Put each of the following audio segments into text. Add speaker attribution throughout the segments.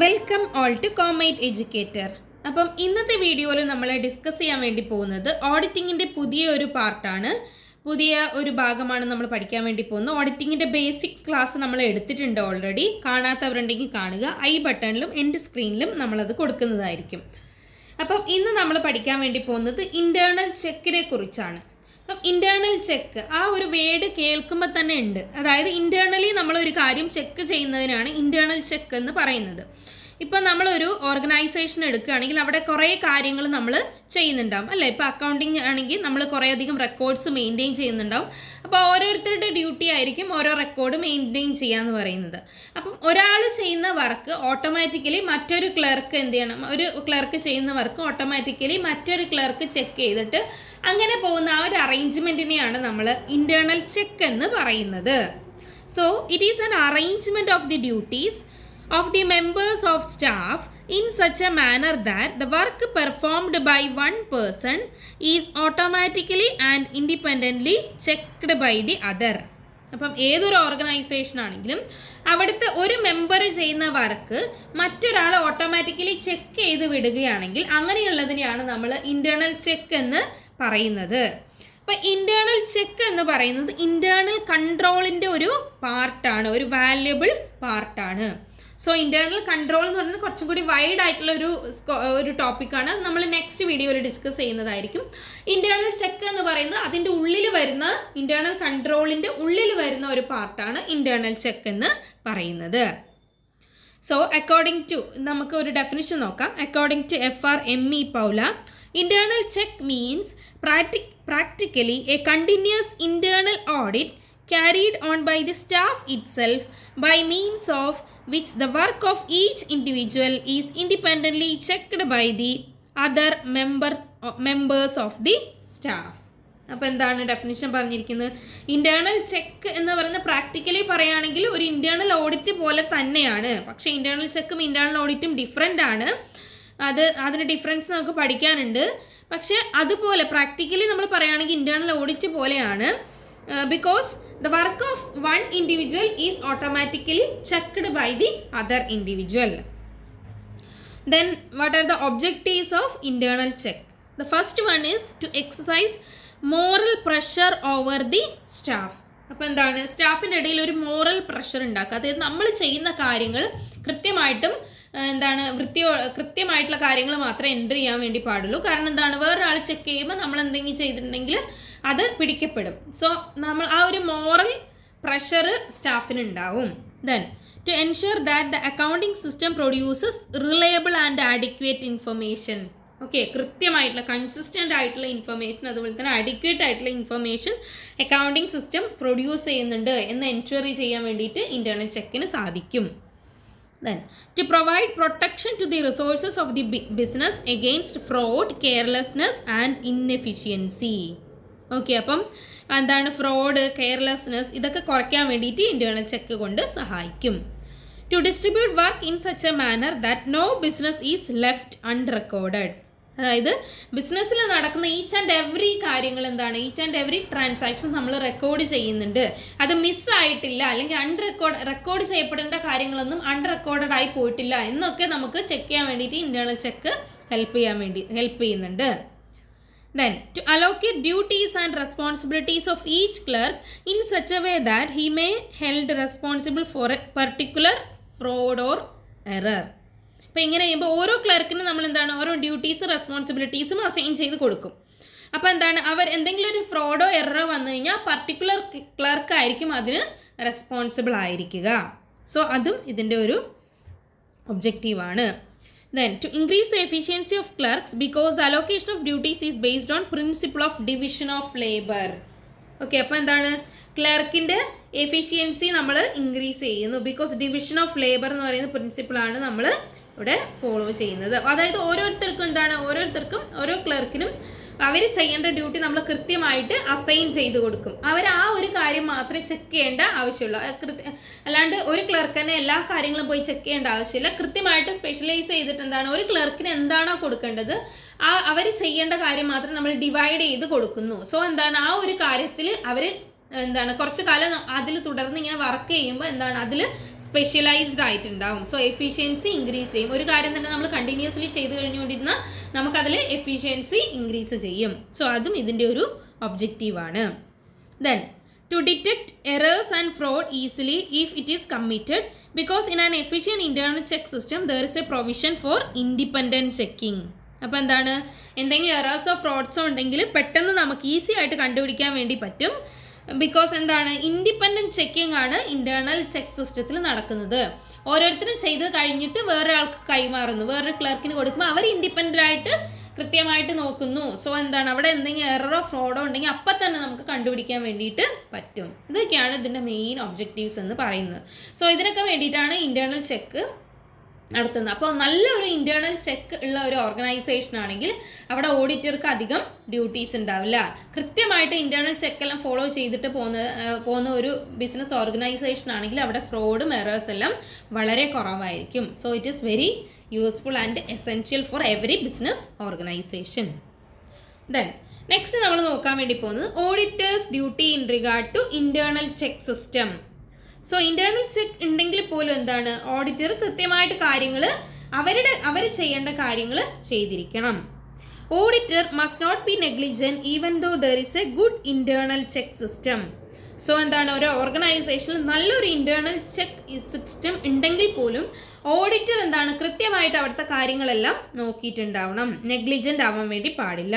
Speaker 1: Welcome all to Comate educator. അപ്പം ഇന്നത്തെ വീഡിയോയിൽ നമ്മൾ ഡിസ്കസ് ചെയ്യാൻ വേണ്ടി പോകുന്നത് ഓഡിറ്റിങ്ങിൻ്റെ പുതിയ ഒരു പാർട്ടാണ്, പുതിയ ഒരു ഭാഗമാണ് നമ്മൾ പഠിക്കാൻ വേണ്ടി പോകുന്നത്. ഓഡിറ്റിങ്ങിൻ്റെ ബേസിക്സ് ക്ലാസ് നമ്മൾ എടുത്തിട്ടുണ്ട് ഓൾറെഡി. കാണാത്തവരുണ്ടെങ്കിൽ കാണുക. ഐ ബട്ടണിലും എൻ്റെ സ്ക്രീനിലും നമ്മളത് കൊടുക്കുന്നതായിരിക്കും. അപ്പം ഇന്ന് നമ്മൾ പഠിക്കാൻ വേണ്ടി പോകുന്നത് ഇൻറ്റേർണൽ ചെക്കിനെ കുറിച്ചാണ്. അപ്പം ഇൻറ്റേർണൽ ചെക്ക് ആ ഒരു വേർഡ് കേൾക്കുമ്പോൾ തന്നെ ഉണ്ട്. അതായത് ഇൻറ്റേർണലി നമ്മളൊരു കാര്യം ചെക്ക് ചെയ്യുന്നതിനാണ് ഇൻറ്റേർണൽ ചെക്ക് എന്ന് പറയുന്നത്. ഇപ്പം നമ്മളൊരു ഓർഗനൈസേഷൻ എടുക്കുകയാണെങ്കിൽ അവിടെ കുറേ കാര്യങ്ങൾ നമ്മൾ ചെയ്യുന്നുണ്ടാവും അല്ലേ. ഇപ്പോൾ അക്കൗണ്ടിങ് ആണെങ്കിൽ നമ്മൾ കുറേയധികം റെക്കോർഡ്സ് മെയിൻറ്റെയിൻ ചെയ്യുന്നുണ്ടാവും. അപ്പോൾ ഓരോരുത്തരുടെ ഡ്യൂട്ടി ആയിരിക്കും ഓരോ റെക്കോർഡ് മെയിൻറ്റെയിൻ ചെയ്യാന്ന് പറയുന്നത്. അപ്പം ഒരാൾ ചെയ്യുന്ന വർക്ക് ഓട്ടോമാറ്റിക്കലി മറ്റൊരു ക്ലർക്ക് എന്ത് ചെയ്യണം, ഒരു ക്ലർക്ക് ചെയ്യുന്ന വർക്ക് ഓട്ടോമാറ്റിക്കലി മറ്റൊരു ക്ലർക്ക് ചെക്ക് ചെയ്തിട്ട് അങ്ങനെ പോകുന്ന ആ ഒരു അറേഞ്ച്മെൻറ്റിനെയാണ് നമ്മൾ ഇൻറ്റേർണൽ ചെക്ക് എന്ന് പറയുന്നത്. So it is an arrangement of the duties of the members of staff in such a manner that the work performed by one person is automatically and independently checked by the other. അപ്പം ഏതൊരു organisation ആണെങ്കിലും അവിടുത്തെ ഒരു member ചെയ്യുന്ന work മറ്റൊരാൾ automatically check ചെയ്ത് വിടുകയാണെങ്കിൽ അങ്ങനെയുള്ളതിനെയാണ് നമ്മൾ internal check എന്ന് പറയുന്നത്. അപ്പോൾ ഇൻറ്റേർണൽ ചെക്ക് എന്ന് പറയുന്നത് ഇൻറ്റേർണൽ കൺട്രോളിൻ്റെ ഒരു പാർട്ടാണ്, ഒരു വാല്യുബിൾ പാർട്ടാണ്. സോ ഇൻറ്റേർണൽ കൺട്രോൾ എന്ന് പറയുന്നത് കുറച്ചും കൂടി വൈഡ് ആയിട്ടുള്ള ഒരു ടോപ്പിക്കാണ്. നമ്മൾ നെക്സ്റ്റ് വീഡിയോയിൽ ഡിസ്കസ് ചെയ്യുന്നതായിരിക്കും. ഇൻറ്റേർണൽ ചെക്ക് എന്ന് പറയുന്നത് അതിൻ്റെ ഉള്ളിൽ വരുന്ന ഇൻറ്റേർണൽ കൺട്രോളിൻ്റെ ഉള്ളിൽ വരുന്ന ഒരു പാർട്ടാണ് ഇൻറ്റേർണൽ ചെക്ക് എന്ന് പറയുന്നത്. സോ അക്കോർഡിംഗ് ടു നമുക്ക് ഒരു ഡെഫിനിഷൻ നോക്കാം. അക്കോർഡിംഗ് ടു FRME പൗല, internal check means practically a continuous internal audit carried on by the staff itself by means of which the work of each individual is independently checked by the other members of the staff. അപ്പോൾ എന്താണ് definition പറഞ്ഞിരിക്കുന്നത്? Internal check എന്ന് പറയുന്നത് practically പറയുകയാണെങ്കിൽ ഒരു internal audit പോലെ തന്നെയാണ്. പക്ഷേ ഇൻറ്റേർണൽ ചെക്കും ഇൻറ്റേർണൽ ഓഡിറ്റും ഡിഫറെൻ്റ് ആണ്. അതിന് ഡിഫറൻസ് നമുക്ക് പഠിക്കാനുണ്ട്. പക്ഷേ അതുപോലെ പ്രാക്ടിക്കലി നമ്മൾ പറയുകയാണെങ്കിൽ ഇൻറ്റേർണൽ ഓഡിറ്റ് പോലെയാണ്. Because the work of one individual is automatically checked by the other individual. Then what are the objectives of internal check? The first one is to exercise moral pressure over the staff. അപ്പോൾ എന്താണ്, സ്റ്റാഫിൻ്റെ ഇടയിൽ ഒരു moral pressure ഉണ്ടാക്കുക. അതായത് നമ്മൾ ചെയ്യുന്ന കാര്യങ്ങൾ കൃത്യമായിട്ടും കൃത്യമായിട്ടുള്ള കാര്യങ്ങൾ മാത്രമേ എൻട്രി ചെയ്യാൻ വേണ്ടി പാടുള്ളൂ. കാരണം എന്താണ്, വേറൊരാൾ ചെക്ക് ചെയ്യുമ്പോൾ നമ്മൾ എന്തെങ്കിലും ചെയ്തിട്ടുണ്ടെങ്കിൽ അത് പിടിക്കപ്പെടും. സോ നമ്മൾ ആ ഒരു മോറൽ പ്രഷർ സ്റ്റാഫിന് ഉണ്ടാവും. Then to ensure that the accounting system produces reliable and adequate information. Okay, കൃത്യമായിട്ടുള്ള കൺസിസ്റ്റൻ്റ് ആയിട്ടുള്ള ഇൻഫർമേഷൻ, അതുപോലെ തന്നെ അഡിക്വേറ്റ് ആയിട്ടുള്ള ഇൻഫർമേഷൻ അക്കൗണ്ടിങ് സിസ്റ്റം പ്രൊഡ്യൂസ് ചെയ്യുന്നുണ്ട് എന്ന് എൻഷുർ ചെയ്യാൻ വേണ്ടിയിട്ട് ഇൻറ്റേർണൽ ചെക്കിന് സാധിക്കും. Then to provide protection to the resources of the business against fraud, carelessness and inefficiency. Okay, അപ്പം എന്താണ് ഫ്രോഡ്, കെയർലെസ്നെസ് ഇതൊക്കെ കുറയ്ക്കാൻ വേണ്ടിയിട്ട് ഇൻറ്റേർണൽ ചെക്ക് കൊണ്ട് സഹായിക്കും. To distribute work in such a manner that no business is left unrecorded. അതായത് ബിസിനസ്സിൽ നടക്കുന്ന ഈച്ച് ആൻഡ് എവറി കാര്യങ്ങൾ എന്താണ്, ഈച്ച് ആൻഡ് എവറി ട്രാൻസാക്ഷൻ നമ്മൾ റെക്കോർഡ് ചെയ്യുന്നുണ്ട്. അത് മിസ്സായിട്ടില്ല, അല്ലെങ്കിൽ റെക്കോർഡ് ചെയ്യപ്പെടേണ്ട കാര്യങ്ങളൊന്നും അൺറെക്കോർഡഡ് ആയി പോയിട്ടില്ല എന്നൊക്കെ നമുക്ക് ചെക്ക് ചെയ്യാൻ വേണ്ടിയിട്ട് ഇൻറ്റേർണൽ ചെക്ക് ഹെൽപ്പ് ചെയ്യുന്നുണ്ട്. Then to allocate duties and responsibilities of each clerk in such a way that he may held responsible for a particular fraud or error. അപ്പോൾ ഇങ്ങനെ ചെയ്യുമ്പോൾ ഓരോ ക്ലർക്കിനും നമ്മൾ എന്താണ് ഓരോ ഡ്യൂട്ടീസും റെസ്പോൺസിബിലിറ്റീസും അസൈൻ ചെയ്ത് കൊടുക്കും. അപ്പോൾ എന്താണ്, അവർ എന്തെങ്കിലും ഒരു ഫ്രോഡോ എററോ വന്നു കഴിഞ്ഞാൽ പർട്ടിക്കുലർ ക്ലർക്ക് ആയിരിക്കും അതിന് റെസ്പോൺസിബിൾ ആയിരിക്കുക. സോ അതും ഇതിൻ്റെ ഒരു ഒബ്ജക്റ്റീവാണ്. Then to increase the efficiency of clerks because the allocation of duties is based on principle of division of labor. Okay, അപ്പോൾ എന്താണ് ക്ലർക്കിൻ്റെ എഫിഷ്യൻസി നമ്മൾ ഇൻക്രീസ് ചെയ്യുന്നു ബിക്കോസ് ഡിവിഷൻ ഓഫ് ലേബർ എന്ന് പറയുന്ന പ്രിൻസിപ്പിളാണ് നമ്മൾ ഇവിടെ ഫോളോ ചെയ്യുന്നത്. അതായത് ഓരോരുത്തർക്കും ഓരോ ക്ലർക്കിനും അവർ ചെയ്യേണ്ട ഡ്യൂട്ടി നമ്മൾ കൃത്യമായിട്ട് അസൈൻ ചെയ്ത് കൊടുക്കും. അവർ ആ ഒരു കാര്യം മാത്രമേ ചെക്ക് ചെയ്യേണ്ട ആവശ്യമുള്ളൂ. അല്ലാണ്ട് ഒരു ക്ലർക്ക് തന്നെ എല്ലാ കാര്യങ്ങളും പോയി ചെക്ക് ചെയ്യേണ്ട ആവശ്യമില്ല. കൃത്യമായിട്ട് സ്പെഷ്യലൈസ് ചെയ്തിട്ട് എന്താണ് ഒരു ക്ലർക്കിന് എന്താണോ കൊടുക്കേണ്ടത് അവർ ചെയ്യേണ്ട കാര്യം മാത്രം നമ്മൾ ഡിവൈഡ് ചെയ്ത് കൊടുക്കുന്നു. സോ എന്താണ് ആ ഒരു കാര്യത്തിൽ അവർ എന്താണ് കുറച്ച് കാലം അതിൽ തുടർന്ന് ഇങ്ങനെ വർക്ക് ചെയ്യുമ്പോൾ എന്താണ് അതിൽ സ്പെഷ്യലൈസ്ഡ് ആയിട്ടുണ്ടാവും. സോ എഫിഷ്യൻസി ഇൻക്രീസ് ചെയ്യും. ഒരു കാര്യം തന്നെ നമ്മൾ കണ്ടിന്യൂസ്ലി ചെയ്ത് കഴിഞ്ഞുകൊണ്ടിരുന്നാൽ നമുക്കതിൽ എഫിഷ്യൻസി ഇൻക്രീസ് ചെയ്യും. സോ അതും ഇതിൻ്റെ ഒരു ഒബ്ജക്റ്റീവാണ്. Then to detect errors and fraud easily if it is committed, because in an efficient internal check system there is a provision for independent checking. അപ്പോൾ എന്താണ്, എന്തെങ്കിലും എറേഴ്സോ ഫ്രോഡ്സോ ഉണ്ടെങ്കിൽ പെട്ടെന്ന് നമുക്ക് ഈസി ആയിട്ട് കണ്ടുപിടിക്കാൻ വേണ്ടി പറ്റും. ബിക്കോസ് എന്താണ്, ഇൻഡിപെൻഡൻറ്റ് ചെക്കിംഗ് ആണ് ഇൻറ്റേർണൽ ചെക്ക് സിസ്റ്റത്തിൽ നടക്കുന്നത്. ഓരോരുത്തരും ചെയ്ത് കഴിഞ്ഞിട്ട് വേറൊരാൾക്ക് കൈമാറുന്നു, വേറൊരു ക്ലർക്കിന് കൊടുക്കുമ്പോൾ അവർ ഇൻഡിപെൻഡൻ്റ് ആയിട്ട് കൃത്യമായിട്ട് നോക്കുന്നു. സോ എന്താണ്, അവിടെ എന്തെങ്കിലും എററോ ഫ്രോഡോ ഉണ്ടെങ്കിൽ അപ്പം തന്നെ നമുക്ക് കണ്ടുപിടിക്കാൻ വേണ്ടിയിട്ട് പറ്റും. ഇതൊക്കെയാണ് ഇതിൻ്റെ മെയിൻ ഒബ്ജക്റ്റീവ്സ് എന്ന് പറയുന്നത്. സോ ഇതിനൊക്കെ വേണ്ടിയിട്ടാണ് ഇൻറ്റേർണൽ ചെക്ക് നടത്തുന്നത്. അപ്പോൾ നല്ലൊരു ഇൻറ്റേർണൽ ചെക്ക് ഉള്ള ഒരു ഓർഗനൈസേഷൻ ആണെങ്കിൽ അവിടെ ഓഡിറ്റർക്ക് അധികം ഡ്യൂട്ടീസ് ഉണ്ടാവില്ല. കൃത്യമായിട്ട് ഇൻറ്റേർണൽ ചെക്കെല്ലാം ഫോളോ ചെയ്തിട്ട് പോകുന്ന ഒരു ബിസിനസ് ഓർഗനൈസേഷൻ ആണെങ്കിൽ അവിടെ ഫ്രോഡും എറേഴ്സ് എല്ലാം വളരെ കുറവായിരിക്കും. So it is very useful and essential for every business organisation. Then next നമ്മൾ നോക്കാൻ വേണ്ടി പോകുന്നത് auditor's duty in regard to internal check system. So internal check ഉണ്ടെങ്കിൽ പോലും എന്താണ്, ഓഡിറ്റർ കൃത്യമായിട്ട് കാര്യങ്ങൾ അവർ ചെയ്യേണ്ട കാര്യങ്ങൾ ചെയ്തിരിക്കണം. Auditor must not be negligent even though there is a good internal check system. So എന്താണ്, ഒരു ഓർഗനൈസേഷനിൽ നല്ലൊരു ഇൻറ്റേർണൽ ചെക്ക് സിസ്റ്റം ഉണ്ടെങ്കിൽ പോലും ഓഡിറ്റർ എന്താണ്, കൃത്യമായിട്ട് അവിടുത്തെ കാര്യങ്ങളെല്ലാം നോക്കിയിട്ടുണ്ടാവണം. നെഗ്ലിജൻ്റ് ആവാൻ വേണ്ടി പാടില്ല.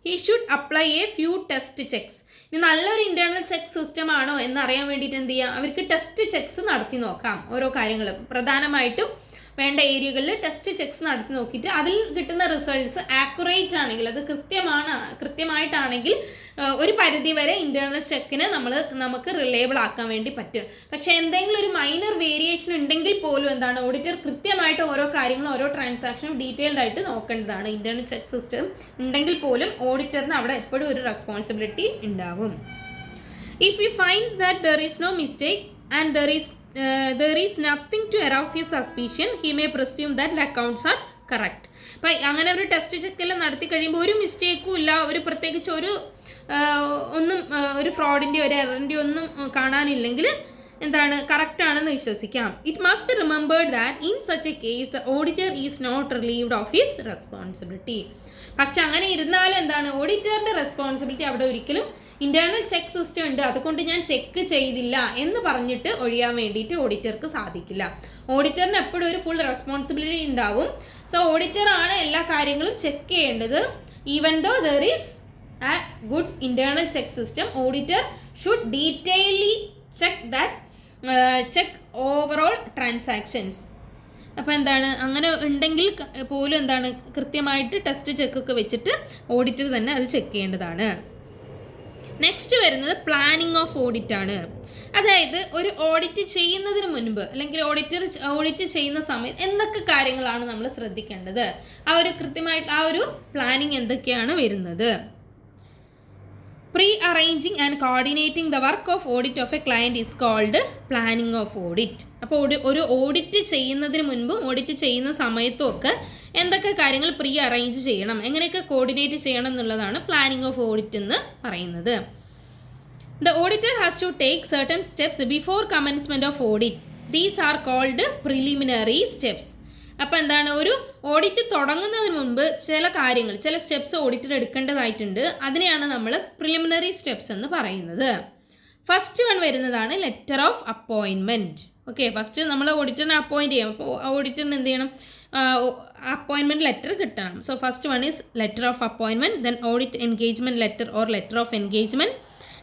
Speaker 1: He should apply a few test checks. ഇനി നല്ലൊരു ഇൻറ്റേർണൽ ചെക്ക് സിസ്റ്റം ആണോ എന്നറിയാൻ വേണ്ടിയിട്ട് എന്ത് ചെയ്യാം, അവർക്ക് ടെസ്റ്റ് ചെക്സ് നടത്തി നോക്കാം. ഓരോ കാര്യങ്ങളും പ്രധാനമായിട്ടും വേണ്ട ഏരിയകളിൽ ടെസ്റ്റ് ചെക്സ് നടത്തി നോക്കിയിട്ട് അതിൽ കിട്ടുന്ന റിസൾട്ട്സ് ആക്യുറേറ്റ് ആണെങ്കിൽ, അത് കൃത്യമായിട്ടാണെങ്കിൽ ഒരു പരിധി വരെ ഇൻറ്റേർണൽ ചെക്കിന് നമുക്ക് റിലയബിൾ ആക്കാൻ വേണ്ടി പറ്റും. പക്ഷേ എന്തെങ്കിലും ഒരു മൈനർ വേരിയേഷൻ ഉണ്ടെങ്കിൽ പോലും എന്താണ്, ഓഡിറ്റർ കൃത്യമായിട്ട് ഓരോ കാര്യങ്ങളും ഓരോ ട്രാൻസാക്ഷനും ഡീറ്റെയിൽഡ് ആയിട്ട് നോക്കേണ്ടതാണ്. ഇൻറ്റേർണൽ ചെക്ക് സിസ്റ്റം ഉണ്ടെങ്കിൽ പോലും ഓഡിറ്ററിന് അവിടെ എപ്പോഴും ഒരു റെസ്പോൺസിബിലിറ്റി ഉണ്ടാവും. If he finds that there is no mistake and there is nothing to arouse his suspicion, he may presume that the accounts are correct. അപ്പോൾ അങ്ങനെ ഒരു ടെസ്റ്റ് ചെക്കെല്ലാം നടത്തി കഴിയുമ്പോൾ ഒരു മിസ്റ്റേക്കും ഇല്ല, ഒരു പ്രത്യേകിച്ച് ഒന്നും ഒരു ഫ്രോഡിൻ്റെയോ ഒരു എററിൻ്റെയോ ഒന്നും കാണാനില്ലെങ്കിൽ എന്താണ്, കറക്റ്റാണെന്ന് വിശ്വസിക്കാം. It must be remembered that in such a case the auditor is not relieved of his responsibility. പക്ഷെ അങ്ങനെ ഇരുന്നാലും എന്താണ്, ഓഡിറ്ററിൻ്റെ റെസ്പോൺസിബിലിറ്റി അവിടെ ഒരിക്കലും ഇൻറ്റേർണൽ ചെക്ക് സിസ്റ്റം ഉണ്ട് അതുകൊണ്ട് ഞാൻ ചെക്ക് ചെയ്തില്ല എന്ന് പറഞ്ഞിട്ട് ഒഴിയാൻ വേണ്ടിയിട്ട് ഓഡിറ്റർക്ക് സാധിക്കില്ല. ഓഡിറ്ററിന് എപ്പോഴും ഒരു ഫുൾ റെസ്പോൺസിബിലിറ്റി ഉണ്ടാവും. സോ ഓഡിറ്ററാണ് എല്ലാ കാര്യങ്ങളും ചെക്ക് ചെയ്യേണ്ടത്. Even though there is a good internal check system, auditor should detaily check overall transactions. അപ്പോൾ എന്താണ്, അങ്ങനെ ഉണ്ടെങ്കിൽ പോലും എന്താണ്, കൃത്യമായിട്ട് ടെസ്റ്റ് ചെക്കൊക്കെ വെച്ചിട്ട് ഓഡിറ്റർ തന്നെ അത് ചെക്ക് ചെയ്യേണ്ടതാണ്. നെക്സ്റ്റ് വരുന്നത് പ്ലാനിങ് ഓഫ് ഓഡിറ്റ് ആണ്. അതായത് ഒരു ഓഡിറ്റ് ചെയ്യുന്നതിന് മുൻപ് അല്ലെങ്കിൽ ഓഡിറ്റ് ചെയ്യുന്ന സമയത്ത് എന്തൊക്കെ കാര്യങ്ങളാണ് നമ്മൾ ശ്രദ്ധിക്കേണ്ടത്, കൃത്യമായിട്ട് ആ ഒരു പ്ലാനിങ് എന്തൊക്കെയാണ് വരുന്നത്. Pre-arranging and coordinating the work of audit of a client is called planning of audit. അപ്പോൾ ഒരു ഓഡിറ്റ് ചെയ്യുന്നതിന് മുൻപും ഓഡിറ്റ് ചെയ്യുന്ന സമയത്തും ഒക്കെ എന്തൊക്കെ കാര്യങ്ങൾ പ്രീ അറേഞ്ച് ചെയ്യണം, എങ്ങനെയൊക്കെ കോർഡിനേറ്റ് ചെയ്യണം എന്നുള്ളതാണ് പ്ലാനിങ് ഓഫ് ഓഡിറ്റ് എന്ന് പറയുന്നത്. The auditor has to take certain steps before commencement of audit. These are called preliminary steps. അപ്പോൾ എന്താണ്, ഒരു ഓഡിറ്റ് തുടങ്ങുന്നതിന് മുൻപ് ചില സ്റ്റെപ്സ് ഓഡിറ്റർ എടുക്കേണ്ടതായിട്ടുണ്ട്. അതിനെയാണ് നമ്മൾ പ്രിലിമിനറി സ്റ്റെപ്സ് എന്ന് പറയുന്നത്. ഫസ്റ്റ് വൺ വരുന്നതാണ് letter of appointment. Okay, first നമ്മൾ ഓഡിറ്ററിനെ അപ്പോയിൻറ്റ് ചെയ്യണം. അപ്പോൾ ഓഡിറ്ററിന് എന്ത് ചെയ്യണം, അപ്പോയിൻമെൻറ്റ് ലെറ്റർ കിട്ടണം. So first one is letter of appointment, then audit engagement letter or letter of engagement,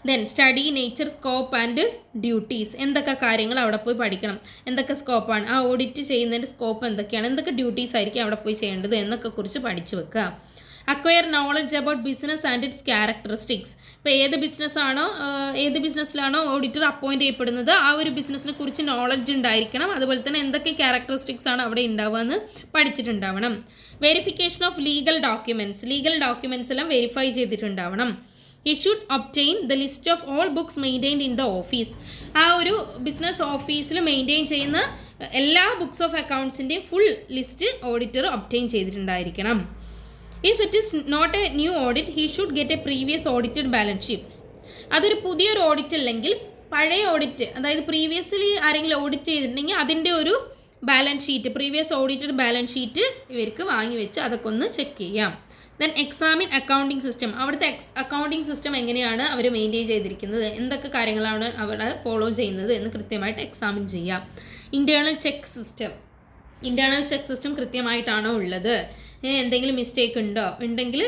Speaker 1: then study nature, scope and duties. എന്തൊക്കെ കാര്യങ്ങൾ അവിടെ പോയി പഠിക്കണം, എന്തൊക്കെ സ്കോപ്പാണ് ആ ഓഡിറ്റ് ചെയ്യുന്നതിൻ്റെ സ്കോപ്പ് എന്തൊക്കെയാണ്, എന്തൊക്കെ ഡ്യൂട്ടീസ് ആയിരിക്കും അവിടെ പോയി ചെയ്യേണ്ടത് എന്നൊക്കെ കുറിച്ച് പഠിച്ചു വെക്കുക. Acquire knowledge about business and it's characteristics. ഇപ്പോൾ ഏത് ബിസിനസ്സിലാണോ ഓഡിറ്റർ അപ്പോയിൻറ്റ് ചെയ്യപ്പെടുന്നത് ആ ഒരു ബിസിനസ്സിനെ കുറിച്ച് നോളജ് ഉണ്ടായിരിക്കണം. അതുപോലെ തന്നെ എന്തൊക്കെ ക്യാരക്ടറിസ്റ്റിക്സ് ആണ് അവിടെ ഉണ്ടാവുക എന്ന് പഠിച്ചിട്ടുണ്ടാവണം. വെരിഫിക്കേഷൻ ഓഫ് ലീഗൽ ഡോക്യുമെൻറ്റ്സ് എല്ലാം verify ചെയ്തിട്ടുണ്ടാവണം. He should obtain the list of all books maintained in the office. ആ ഒരു ബിസിനസ് ഓഫീസിൽ മെയിൻറ്റെയിൻ ചെയ്യുന്ന എല്ലാ ബുക്സ് ഓഫ് അക്കൗണ്ട്സിൻ്റെയും ഫുൾ ലിസ്റ്റ് ഓഡിറ്റർ ഒബ്റ്റെയിൻ ചെയ്തിട്ടുണ്ടായിരിക്കണം. If it is not a new audit, he should get a previous audited balance sheet. അതൊരു പുതിയൊരു audit അല്ലെങ്കിൽ പഴയ ഓഡിറ്റ്, അതായത് പ്രീവിയസ്ലി ആരെങ്കിലും ഓഡിറ്റ് ചെയ്തിട്ടുണ്ടെങ്കിൽ അതിൻ്റെ ഒരു balance sheet, previous audited balance sheet ഇവർക്ക് വാങ്ങി വെച്ച് അതൊക്കെ ഒന്ന് ചെക്ക് ചെയ്യാം. Then examine accounting system. അവിടുത്തെ അക്കൗണ്ടിങ് സിസ്റ്റം എങ്ങനെയാണ് അവർ മെയിൻറ്റെയിൻ ചെയ്തിരിക്കുന്നത്, എന്തൊക്കെ കാര്യങ്ങളാണ് അവിടെ ഫോളോ ചെയ്യുന്നത് എന്ന് കൃത്യമായിട്ട് എക്സാമിൻ ചെയ്യാം. ഇൻറ്റേർണൽ ചെക്ക് സിസ്റ്റം കൃത്യമായിട്ടാണോ ഉള്ളത്, എന്തെങ്കിലും മിസ്റ്റേക്ക് ഉണ്ടെങ്കിൽ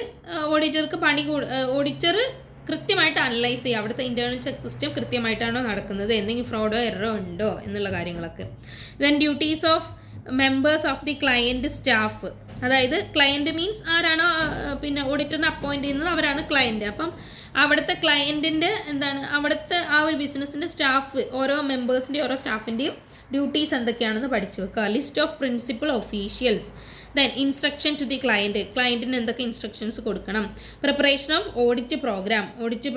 Speaker 1: ഓഡിറ്റർ കൃത്യമായിട്ട് അനലൈസ് ചെയ്യുക അവിടുത്തെ ഇൻറ്റേർണൽ ചെക്ക് സിസ്റ്റം കൃത്യമായിട്ടാണോ നടക്കുന്നത്, എന്തെങ്കിലും ഫ്രോഡോ എററോ ഉണ്ടോ എന്നുള്ള കാര്യങ്ങളൊക്കെ. Then duties of members of the client staff. അതായത് ക്ലയൻറ്റ് മീൻസ് ആരാണോ ഓഡിറ്ററിനെ അപ്പോയിൻറ്റ് ചെയ്യുന്നത് അവരാണ് ക്ലയൻറ്റ്. അപ്പം അവിടുത്തെ ക്ലയൻറ്റിൻ്റെ അവിടുത്തെ ആ ഒരു ബിസിനസ്സിൻ്റെ സ്റ്റാഫ്, ഓരോ മെമ്പേഴ്സിൻ്റെയും ഓരോ സ്റ്റാഫിൻ്റെയും ഡ്യൂട്ടീസ് എന്തൊക്കെയാണെന്ന് പഠിച്ചു വെക്കുക. List of principal officials. Then instruction to the ക്ലയൻറ്റിന് എന്തൊക്കെ ഇൻസ്ട്രക്ഷൻസ് കൊടുക്കണം. Preparation of audit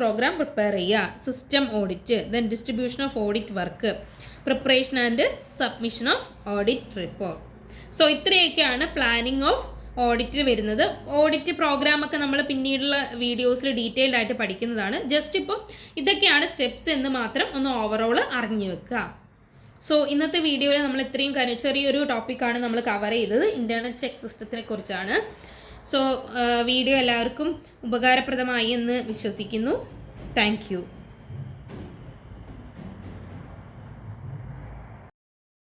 Speaker 1: programme prepare ചെയ്യുക. System audit. Then distribution of audit work. Preparation and submission of audit report. So ഇത്രയൊക്കെയാണ് പ്ലാനിങ് ഓഫ് ഓഡിറ്റ് വരുന്നത്. Audit പ്രോഗ്രാമൊക്കെ നമ്മൾ പിന്നീടുള്ള വീഡിയോസിൽ ഡീറ്റെയിൽഡ് ആയിട്ട് പഠിക്കുന്നതാണ്. ജസ്റ്റ് ഇപ്പം ഇതൊക്കെയാണ് സ്റ്റെപ്സ് എന്ന് മാത്രം ഒന്ന് ഓവറോൾ അറിഞ്ഞു വെക്കുക. സോ ഇന്നത്തെ വീഡിയോയിൽ നമ്മൾ ഇത്രയും ചെറിയൊരു ടോപ്പിക്കാണ് നമ്മൾ കവർ ചെയ്തത്, ഇൻറ്റേർണൽ ചെക്ക് സിസ്റ്റത്തിനെ കുറിച്ചാണ്. സോ വീഡിയോ എല്ലാവർക്കും ഉപകാരപ്രദമായി എന്ന് വിശ്വസിക്കുന്നു. Thank you.